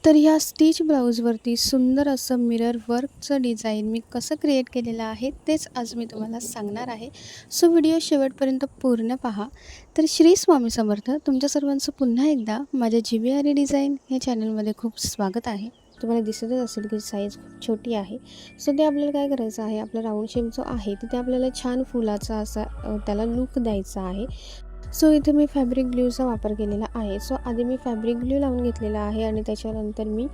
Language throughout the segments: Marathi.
तर ह्या स्टिच ब्लाऊजवरती सुंदर असं मिरर वर्कचं डिझाईन मी कसं क्रिएट केलेलं आहे तेच आज मी तुम्हाला सांगणार आहे. सो व्हिडिओ शेवटपर्यंत पूर्ण पहा. तर श्री स्वामी समर्थ. तुमच्या सर्वांचं पुन्हा एकदा माझ्या GVRE डिझाईन या चॅनलमध्ये खूप स्वागत आहे. तुम्हाला दिसतच असेल की साईज खूप छोटी आहे. सो ते आपल्याला काय करायचं आहे, आपला राऊंड शेप जो आहे तिथे आपल्याला छान फुलाचा असा त्याला लुक द्यायचा आहे. सो इथे मी फॅब्रिक ग्लूचा वापर केलेला आहे. सो आधी मी फॅब्रिक ग्लू लावून घेतलेला आहे आणि त्याच्यानंतर मी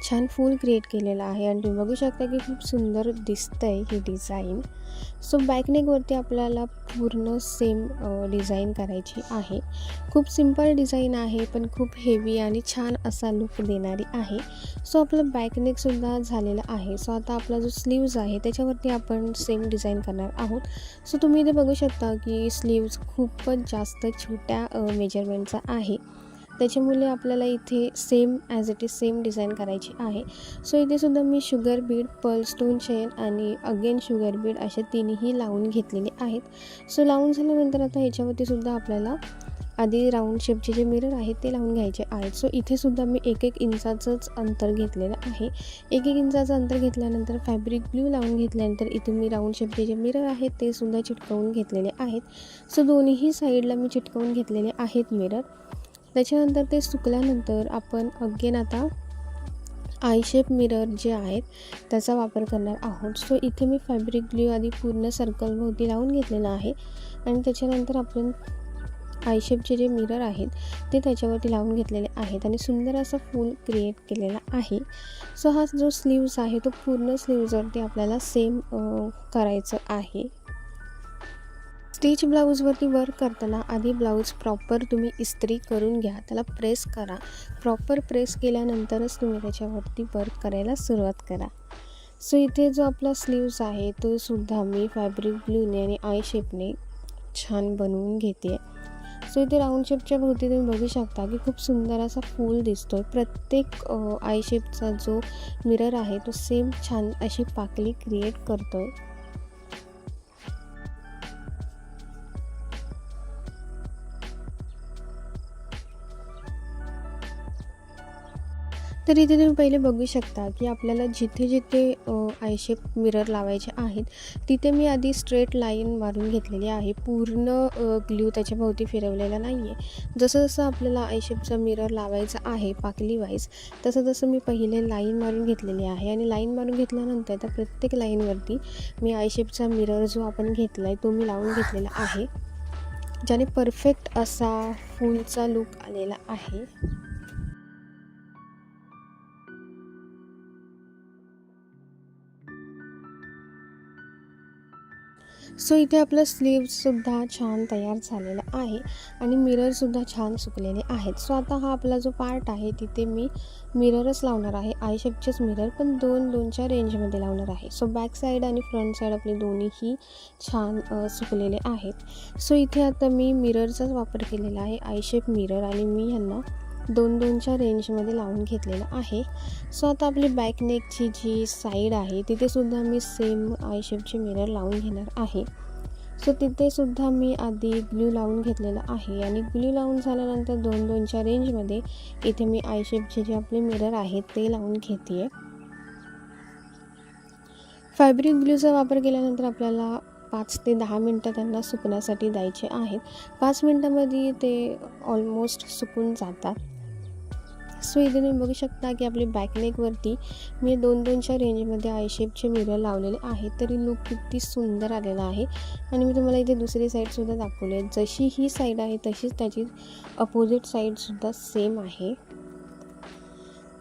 छान फूल क्रिएट केलेलं आहे आणि तुम्ही बघू शकता की खूप सुंदर दिसतंय ही डिझाईन. सो बॅकनेकवरती आपल्याला पूर्ण सेम डिझाईन करायची आहे. खूप सिंपल डिझाईन आहे पण खूप हेवी आणि छान असा लुक देणारी आहे. सो आपलं बॅकनेकसुद्धा झालेलं आहे. सो आता आपला जो स्लीव्ज आहे त्याच्यावरती आपण सेम डिझाईन करणार आहोत. सो तुम्ही इथे बघू शकता की स्लीव्ज खूपच जास्त छोट्या मेजरमेंटचा आहे. त्याच्यामुळे आपल्याला इथे same as it is same design करायची आहे. सो इथे सुद्धा मी sugar bead, pearl stone chain आणि अगेन शुगर बीड असे तिन्ही लावून घेतलेले आहेत. सो लावून झाल्यानंतर आता ह्याच्यावरती सुद्धा आपल्याला आधी राऊंड शेपचे जे मिरर आहेत ते लावून घ्यायचे आहेत. सो इथे सुद्धा मी 1-1 इंचाचंच अंतर घेतलेलं आहे. 1-1 इंचाचं अंतर घेतल्यानंतर फॅब्रिक ग्लू लावून घेतल्यानंतर इथे मी राऊंड शेपचे जे मिरर आहेत ते सुद्धा चिटकवून घेतलेले आहेत. सो दोन्ही साईडला मी चिटकवून घेतलेले आहेत मिरर. त्याच्यानंतर ते सुकल्यानंतर आपण अगेन आता आय शेप मिरर जे आहेत त्याचा वापर करणार आहोत. सो इथे मी फॅब्रिक ग्लू आधी पूर्ण सर्कलभोवती लावून घेतलेला आहे आणि त्याच्यानंतर आपण आय शेपचे जे मिरर आहेत ते त्याच्यावरती लावून घेतलेले आहेत आणि सुंदर असा फूल क्रिएट केलेला आहे. सो हा जो स्लीव्ज आहे तो पूर्ण स्लीव्जवरती आपल्याला सेम करायचं आहे. स्टिच ब्लाऊजवरती वर्क करताना आधी ब्लाऊज प्रॉपर तुम्ही इस्त्री करून घ्या, त्याला प्रेस करा. प्रॉपर प्रेस केल्यानंतरच तुम्ही त्याच्यावरती वर्क करायला सुरुवात करा. सो इथे जो आपला स्लीव्ज आहे तो सुद्धा मी फॅब्रिक ग्लूने आणि आय शेपने छान बनवून घेते. सो इथे राऊंड शेपच्या भोवती तुम्ही बघू शकता की खूप सुंदर असा फूल दिसतोय. प्रत्येक आय शेपचा जो मिरर आहे तो सेम छान अशी पाकळी क्रिएट करतोय. तर इथे तुम्ही पहिले बघू शकता की आपल्याला जिथे जिथे आय शेप मिरर लावायचे आहेत तिथे मी आधी स्ट्रेट लाईन मारून घेतलेली आहे. पूर्ण ग्लू त्याच्या भोवती फिरवलेला नाही आहे. जसं जसं आपल्याला आय शेपचा मिरर लावायचा आहे पाकली वाईज तसं तसं मी पहिले लाईन मारून घेतलेली आहे आणि लाईन मारून घेतल्यानंतर त्या प्रत्येक लाईनवरती मी आय शेपचा मिरर जो आपण घेतला आहे तो मी लावून घेतलेला आहे, ज्याने परफेक्ट असा फूलचा लुक आलेला आहे. सो इथे आपलं स्लीव्जसुद्धा छान तयार झालेला आहे आणि मिररसुद्धा छान सुकलेले आहेत. सो आता हा आपला जो पार्ट आहे तिथे मी मिररच लावणार आहे. आय शेपचेच मिरर पण 2-2च्या रेंजमध्ये लावणार आहे. सो बॅक साईड आणि फ्रंट साईड आपले दोन्हीही छान सुकलेले आहेत. सो इथे आता मी मिररचाच वापर केलेला आहे, आय शेप मिरर, आणि मी ह्यांना 2-2च्या रेंजमध्ये लावून घेतलेलं आहे. सो आता आपली बॅक नेकची जी साईड आहे तिथेसुद्धा मी सेम आय शेपचे मिरर लावून घेणार आहे. सो तिथेसुद्धा मी आधी ग्लू लावून घेतलेलं आहे आणि ग्लू लावून झाल्यानंतर 2-2च्या रेंजमध्ये इथे मी आय शेपचे जे आपले मिरर आहेत ते लावून घेते आहे. फॅब्रिक ग्लूचा वापर केल्यानंतर आपल्याला 5 ते 10 मिनटं त्यांना सुकण्यासाठी द्यायचे आहेत. 5 मिनटामध्ये ते ऑलमोस्ट सुकून जातात. सो इथे तुम्ही बघू शकता की आपली बॅकनेकवरती मी 2-2च्या रेंजमध्ये आय शेपचे मिरर लावलेले आहेत. तरी लुक किती सुंदर आलेला आहे आणि मी तुम्हाला इथे दुसरी साईडसुद्धा दाखवली आहे. जशी ही साईड आहे तशीच त्याची अपोजिट साईडसुद्धा सेम आहे.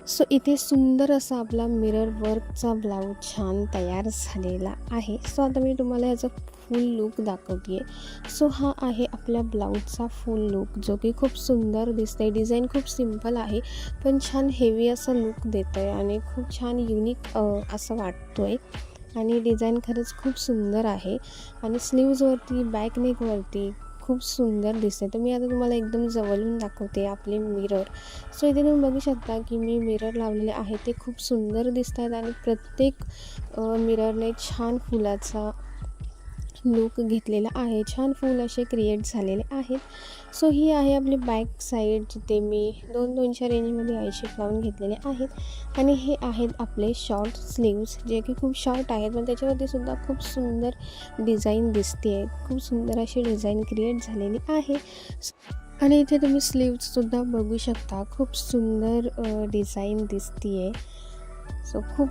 सो इथे सुंदर असा आपला मिरर वर्कचा ब्लाऊज छान तयार झालेला आहे. सो आता मी तुम्हाला ह्याचा फुल लुक दाखवते आहे. सो हा आहे आपल्या ब्लाऊजचा फुल लुक, जो की खूप सुंदर दिसतंय. डिझाईन खूप सिंपल आहे पण छान हेवी असा लुक देतं आहे आणि खूप छान युनिक असं वाटतो आहे आणि डिझाईन खरंच खूप सुंदर आहे आणि स्लीव्जवरती बॅक नेकवरती खूप सुंदर दिसते. तर मी आता तुम्हाला एकदम जवळून दाखवते आपले मिरर. सो इथे तुम्ही बघू शकता की मी मिरर लावलेले आहेत, ते खूप सुंदर दिसत आहेत आणि प्रत्येक मिररने छान फुलाचा लूक घेतलेला आहे. छान फूल असे क्रिएट झालेले आहेत. सो ही आहे आपली बॅक साईड, जिथे मी 200-200 रेंजमध्ये आयशेप लावून घेतलेले आहेत. आणि हे आहेत आपले शॉर्ट स्लीव्स, जे की खूप शॉर्ट आहेत, पण त्याच्यावरती सुद्धा खूप सुंदर डिझाईन दिसते आहे. खूप सुंदर अशी डिझाईन क्रिएट झालेली आहे. आणि इथे तुम्ही स्लीव्ससुद्धा बघू शकता, खूप सुंदर डिझाईन दिसते आहे. सो खूप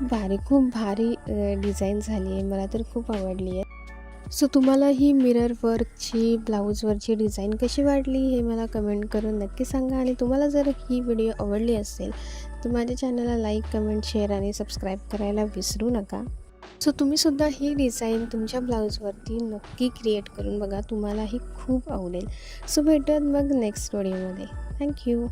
भारी डिझाईन झाली आहे. मला तर खूप आवडली आहे. सो तुम्हाला ही मिरर वर्कची ब्लाऊजवरची डिझाईन कशी वाटली हे मला कमेंट करून नक्की सांगा. आणि तुम्हाला जर ही व्हिडिओ आवडली असेल तर माझ्या चॅनलला लाईक, कमेंट, शेअर आणि सबस्क्राईब करायला विसरू नका. सो तुम्हीसुद्धा ही डिझाईन तुमच्या ब्लाऊजवरती नक्की क्रिएट करून बघा, तुम्हालाही खूप आवडेल. सो भेटूयात मग नेक्स्ट व्हिडिओमध्ये. थँक्यू.